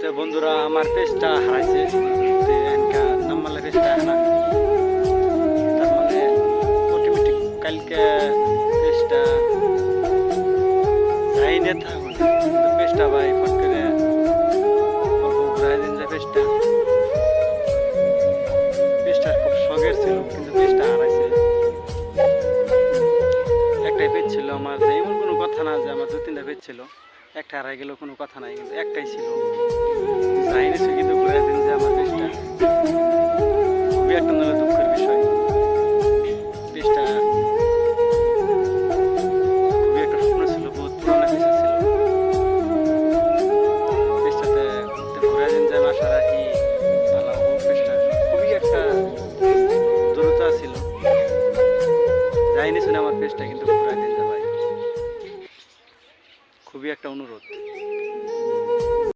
তো বন্ধুরা আমার পেজটা হারাইছে, নাম্বারলে পেজটা হারা, তার মানে অটোমেটিক কালকে পেজটা যাই না থাকুন, কিন্তু পেজটা ভাই ফট করে ঘুরাই দিন যে পেজটা খুব শখের ছিল, কিন্তু পেজটা হারাইছে। একটাই পেজ ছিল আমার, এমন কোনো কথা না যে আমার 2-3টা পেজ ছিল, একটা হারাই গেলেও কোনো কথা নাই, কিন্তু একটাই ছিল যাই নিছে, কিন্তু ঘুরাই দিন যে আমার পেজটা, খুবই একটা দুঃখের বিষয়।